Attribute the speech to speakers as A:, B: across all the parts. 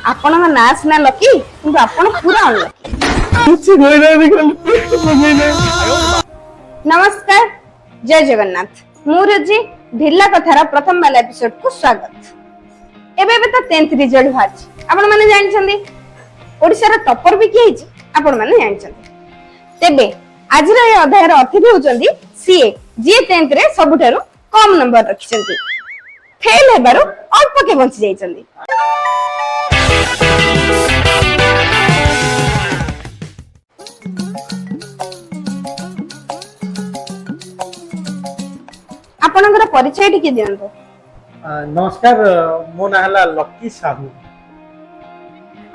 A: आपण ना सिना लकी किंतु आपण पूरा अनलकी। नमस्कार, जय जगन्नाथ। मु रजी ढिल्ला कथार प्रथम वाला एपिसोड को स्वागत। एबे तो 10th रिजल्ट बाहर आपण माने जानि छथि ओडिसा रा टॉपर भी किए छि आपण माने जानि छथि। तेबे आज रे अध्याय रा अतिथि होचंदी सीए जे 10th रे सबुठारु कम नंबर रखि छथि। फेल हेबारो अल्प के बंची जाई छथि। आपनकर परिचय टिके दियंतो।
B: नमस्कार, मो ना हला लकी साहू।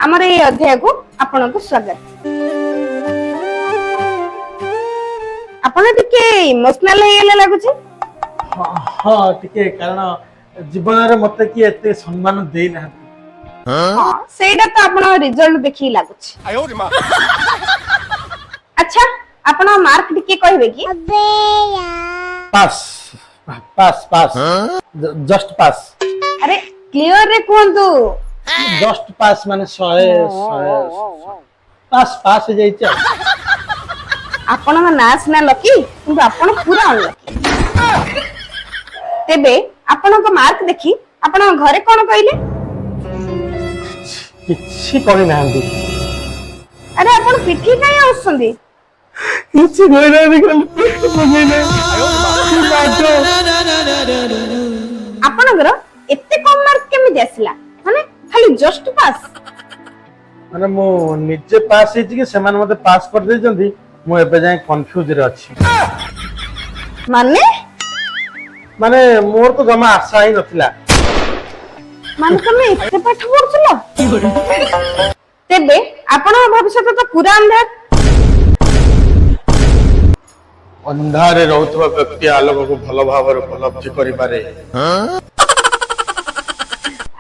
A: हमर ए अध्याय को आपनको स्वागत। आपण टिके इमोशनल हेले लागु छी।
B: हां टिके कारण जीवन रे मते की एते सम्मान देई ना।
A: हां सेटा तो आपण रिजल्ट देखि लागु छी। आयो रे मां। अच्छा आपण मार्क टिके कहबे की?
B: पास पास पास जस्ट पास।
A: अरे क्लियर रे कोंतु।
B: जस्ट पास माने 100 पास पास हो जाई छ।
A: आपण ना सिना लकी किंतु आपण पूरा अनलकी। तेबे आपण को मार्क देखि आपण घरे कोन कइले?
B: किछि करि नांदी।
A: अरे आपण पिठी काई आउसंदी?
B: किछि होय ना
A: आपनगर एते कम मार्क केमि आसिला? माने खाली जस्ट पास?
B: माने मो निजे पास हे कि सेमान मते पास कर दे जंदी मो एबे जाय कंफ्यूज रे अछि। माने मोर तो जमा आशा ही नथिला।
A: माने तमे एते पाठ पढुछलो? तेबे आपण भविष्य तो पूरा अंधार।
B: अंधारे रहउतबा व्यक्ति आलोक को भलो भावर उपलब्धि करि पारे।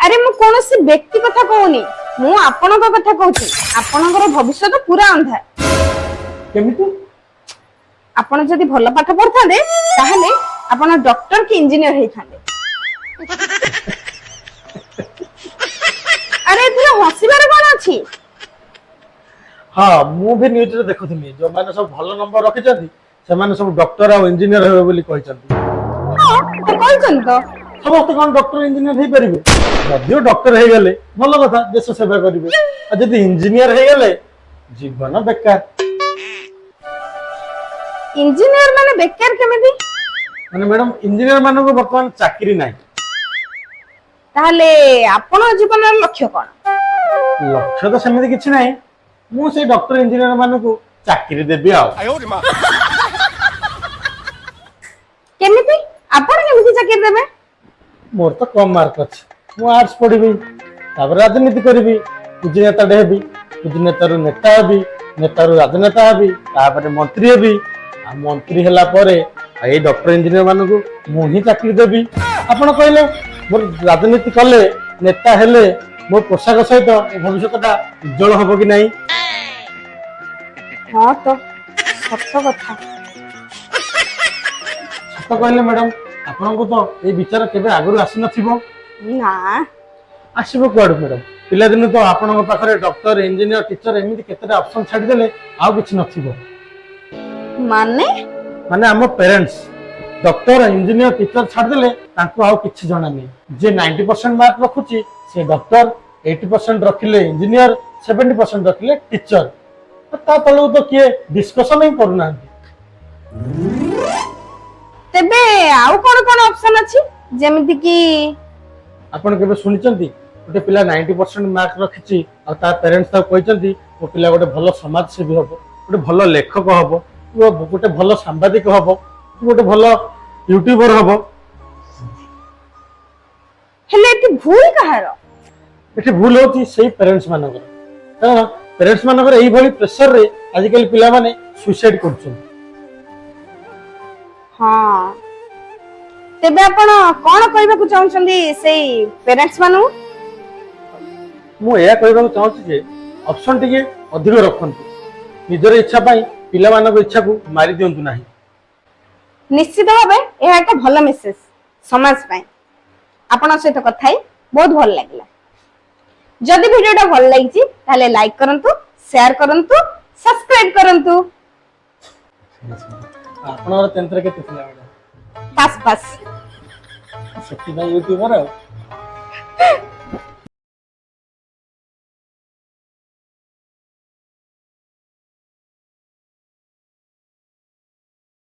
A: अरे मु कोनोसी व्यक्ति कथा कहूनी, मु आपनक कथा कहूची। आपनकर भविष्य तो पूरा अंधार।
B: केमिति?
A: आपण जदि भलो पाठ पढथांदे ताहले आपण डॉक्टर की इंजीनियर हेई थांदे। अरे तू हसिबार कोन अछि?
B: हां मु भी न्यूज रे देखुथि जो माने सब भलो नंबर रखि छथि से माने सब डॉक्टर आ इंजीनियर हेबे बोली कहि छथि।
A: हां तो कहि छन तो
B: समस्त कोन डॉक्टर इंजीनियर हेई परिबे? जदियो डॉक्टर हेई गेले भलो कथा, देश सेवा करिवे। आ जदि इंजीनियर हेई गेले जीवन बेकार।
A: इंजीनियर माने बेकार केमिति?
B: माने मैडम इंजीनियर मानको वर्तमान चाकरी नाही।
A: ताहले आपण जीवन लक्ष्य कोन?
B: लक्ष्य तो सेमिति किछि नाही। मु से डॉक्टर इंजीनियर मानको चाकरी देबी आ।
A: केमिति? आपण केमिति चाकरी देबे?
B: मोर तो कम मार्क अछि। मु आर्ट्स पढिबी, तापर राजनीति करबी, कुछ नेता हेबी, कुछ नेतारू नेता हेबी, नेतारू राजनेता हेबी, तापर मंत्री हेबी। आ मंत्री हला परे ए डॉक्टर इंजीनियर मानको मु ही चाकरी देबी। आपण कहले मोर राजनीति कले नेता हेले मोर पोशाक सहित भविष्यता उज्जवल हबो कि नाही?
A: हां तो सत्य कथा।
B: सत्य कहले मैडम आपण को तो ए विचार केबे आगु आसी नथिबो?
A: ना
B: आसीबो कोड मैडम। पिला दिन तो आपण को पाखरे डॉक्टर इंजीनियर टीचर एमिति केतेटा ऑप्शन छाडी देले आ किछ नथिबो। माने हम पेरेंट्स डॉक्टर इंजीनियर टीचर छाड़ देले तांको आउ किछ जणा नै। जे 90% मार्क रखुची से डॉक्टर, 80% रखिले इंजीनियर, 70% रखिले टीचर। ता तलो तो किए डिस्कशन ही करूना।
A: तेबे आउ कोन ऑप्शन अछि जेमिति कि
B: आपण केबे सुनिचंती गोटे पिला 90% मार्क रखिची आ ता पेरेंट्स ता कहिचंती ओ पिला गोटे भलो समाज सेवी हबो, गोटे भलो लेखक हबो, गोटे भलो सांबादिक हबो, गोटे भलो यूट्यूबर हबो।
A: हेले एति भूल कहारो?
B: एठी भूल होची सेही पेरेंट्स मानकर। कारण पेरेंट्स मानकर एही भली प्रेशर रे आजिकल पिला माने सुसाइड करछन।
A: हां तेबे आपण कोन कहबा को चाहछंदी सेही पेरेंट्स मानु?
B: मु एया कहबा को चाहछि जे ऑप्शन टिके अधिक रखंतु। निजर इच्छा पाई पिला मानक इच्छा को मारी दियंतु नाही।
A: निश्चित भाबे एहा एक भलो मेसेज समाज पाई। आपण सहित कथाई बहुत भल लागला। जदि वीडियोटा भल लगी ताले लाइक करंतु शेयर करंतु सब्सक्राइब करंतु
B: आपणर 10th रे केते थिला बेटा
A: पास पास
B: सेति भाई यूट्यूबर